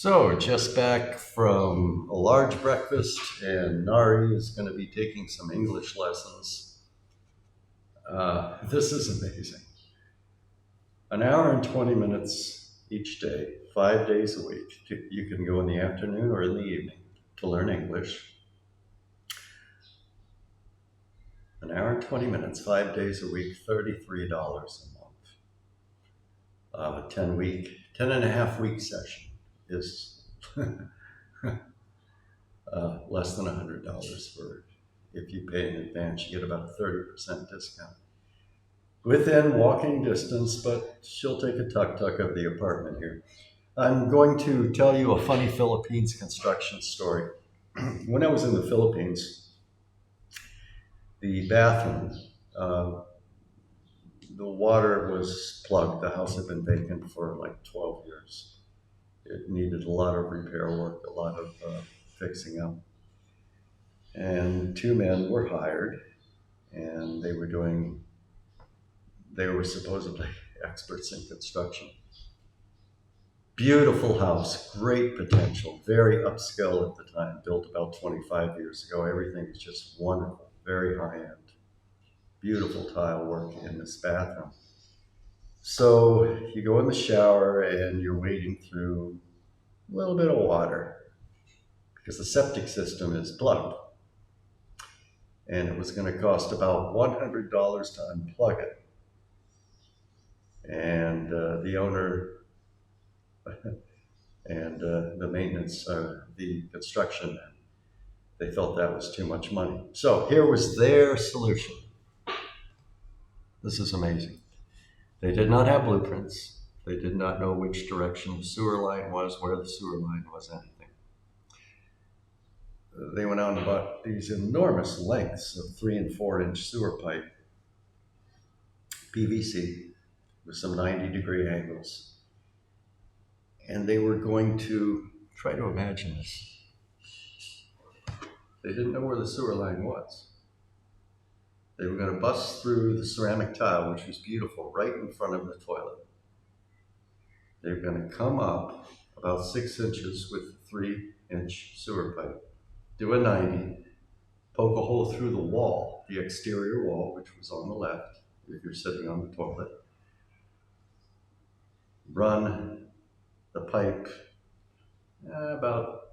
So, just back from a large breakfast, and Nari is going to be taking some English lessons. This is amazing. An hour and 20 minutes each day, 5 days a week. You can go in the afternoon or in the evening to learn English. An hour and 20 minutes, 5 days a week, $33 a month. 10 and a half week session is less than $100 for if you pay in advance. You get about a 30% discount. Within walking distance, but she'll take a tuk-tuk of the apartment here. I'm going to tell you a funny Philippines construction story. When I was in the Philippines, the bathroom, the water was plugged. The house had been vacant for like 12 years. It needed a lot of repair work, a lot of fixing up. And two men were hired, and they were supposedly experts in construction. Beautiful house, great potential, very upscale at the time, built about 25 years ago. Everything is just wonderful, very high end. Beautiful tile work in this bathroom. So you go in the shower and you're wading through a little bit of water because the septic system is plugged. And it was going to cost about $100 to unplug it. And the owner and the maintenance, the construction, they felt that was too much money. So here was their solution. This is amazing. They did not have blueprints. They did not know which direction the sewer line was, where the sewer line was, anything. They went on about these enormous lengths of 3 and 4 inch sewer pipe, PVC, with some 90-degree angles. And they were going to try to imagine this. They didn't know where the sewer line was. They were going to bust through the ceramic tile, which was beautiful, right in front of the toilet. They were going to come up about 6 inches with a 3-inch sewer pipe, do a 90, poke a hole through the wall, the exterior wall, which was on the left, if you're sitting on the toilet, run the pipe about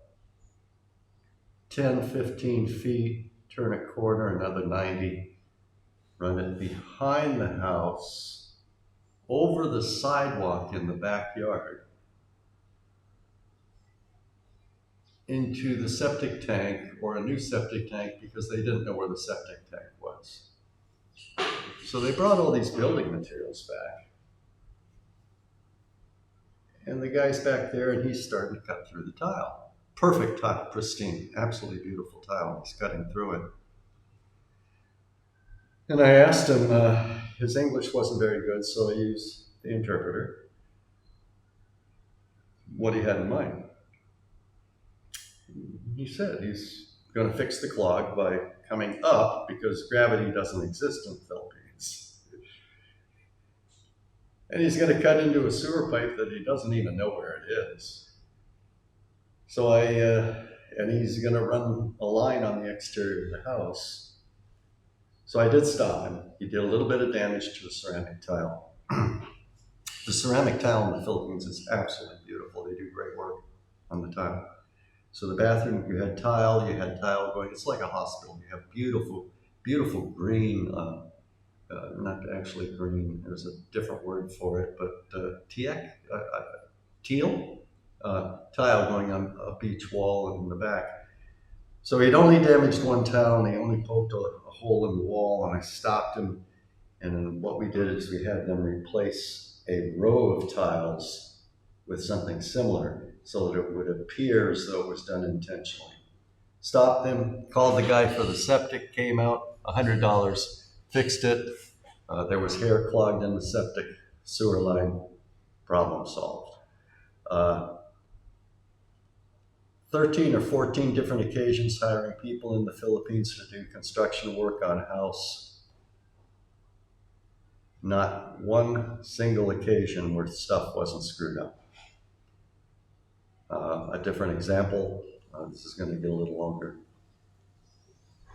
10, 15 feet, turn a corner, another 90, run it behind the house, over the sidewalk in the backyard, into the septic tank, or a new septic tank, because they didn't know where the septic tank was. So they brought all these building materials back. And the guy's back there, and he's starting to cut through the tile. Perfect tile, pristine, absolutely beautiful tile. He's cutting through it. And I asked him, his English wasn't very good, so I used the interpreter, what he had in mind. He said he's going to fix the clog by coming up because gravity doesn't exist in the Philippines. And he's going to cut into a sewer pipe that he doesn't even know where it is. So and he's going to run a line on the exterior of the house. So I did stop him. He did a little bit of damage to the ceramic tile. The ceramic tile in the Philippines is absolutely beautiful. They do great work on the tile. So the bathroom, you had tile going, it's like a hospital. You have beautiful, beautiful green, not actually green, there's a different word for it, but teal tile going on a beach wall in the back. So he'd only damaged one tile, and he only poked a hole in the wall, and I stopped him. And then what we did is we had them replace a row of tiles with something similar so that it would appear as though it was done intentionally. Stopped them, called the guy for the septic, came out, $100, fixed it. There was hair clogged in the septic sewer line, problem solved. 13 or 14 different occasions hiring people in the Philippines to do construction work on a house. Not one single occasion where stuff wasn't screwed up. A different example, this is going to get a little longer.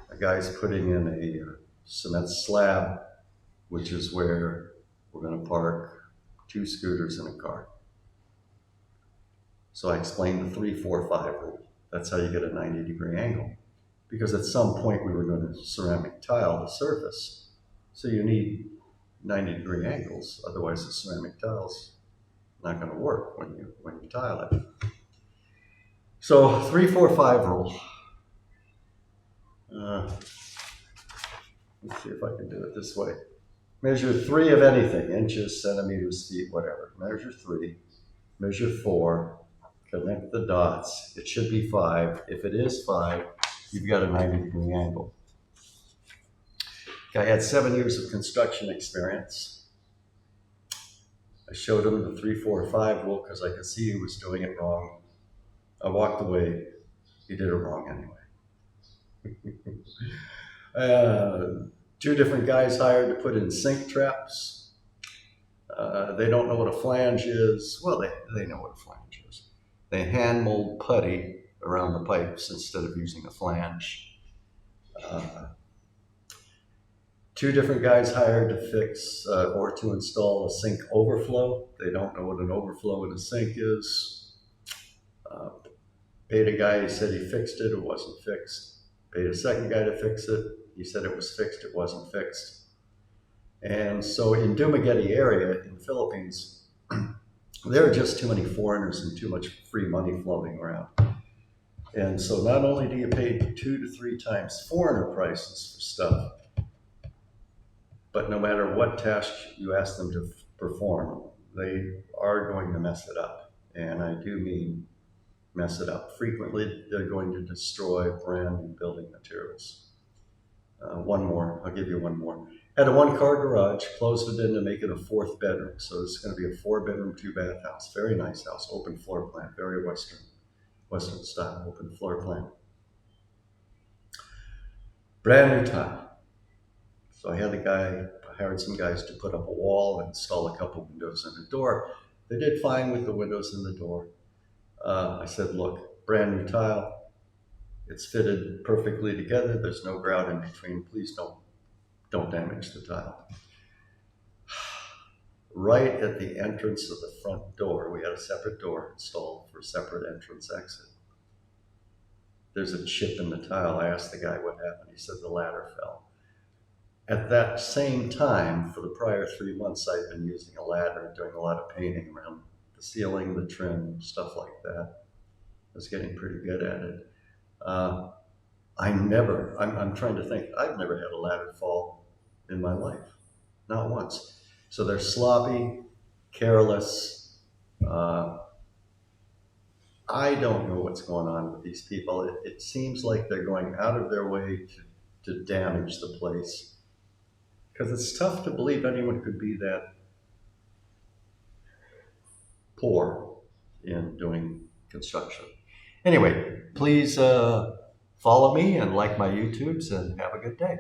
A guy's putting in a cement slab, which is where we're going to park 2 scooters in a car. So I explained the 3-4-5 rule. That's how you get a 90-degree angle. Because at some point we were going to ceramic tile the surface. So you need 90-degree angles, otherwise the ceramic tile's not going to work when you tile it. So 3-4-5 rule. Let's see if I can do it this way. Measure 3 of anything, inches, centimeters, feet, whatever. Measure 3, measure 4, connect the dots. It should be 5. If it is 5, you've got a 90-degree angle. Guy had 7 years of construction experience. I showed him the 3-4-5 rule because I could see he was doing it wrong. I walked away. He did it wrong anyway. 2 different guys hired to put in sink traps. They don't know what a flange is. Well, they know what a flange is. They hand mold putty around the pipes instead of using a flange. 2 different guys hired to fix or to install a sink overflow. They don't know what an overflow in a sink is. Paid a guy, he said he fixed it, it wasn't fixed. Paid a second guy to fix it, he said it was fixed, it wasn't fixed. And so in Dumaguete area in the Philippines, there are just too many foreigners and too much free money floating around. And so not only do you pay 2 to 3 times foreigner prices for stuff, but no matter what task you ask them to perform, they are going to mess it up. And I do mean mess it up. Frequently, they're going to destroy brand new building materials. One more, I'll give you one more. Had a 1-car garage, closed it in to make it a 4th bedroom. So it's going to be a 4-bedroom, 2-bath house. Very nice house, open floor plan, very Western style, open floor plan. Brand new tile. So I hired some guys to put up a wall and install a couple windows and a door. They did fine with the windows and the door. I said, look, brand new tile. It's fitted perfectly together. There's no grout in between. Please don't damage the tile. Right at the entrance of the front door, we had a separate door installed for a separate entrance exit. There's a chip in the tile. I asked the guy what happened. He said the ladder fell. At that same time, for the prior 3 months, I'd been using a ladder, doing a lot of painting around the ceiling, the trim, stuff like that. I was getting pretty good at it. I'm trying to think, I've never had a ladder fall in my life, not once. So they're sloppy, careless. I don't know what's going on with these people. It seems like they're going out of their way to damage the place. Because it's tough to believe anyone could be that poor in doing construction. Anyway, please follow me and like my YouTubes and have a good day.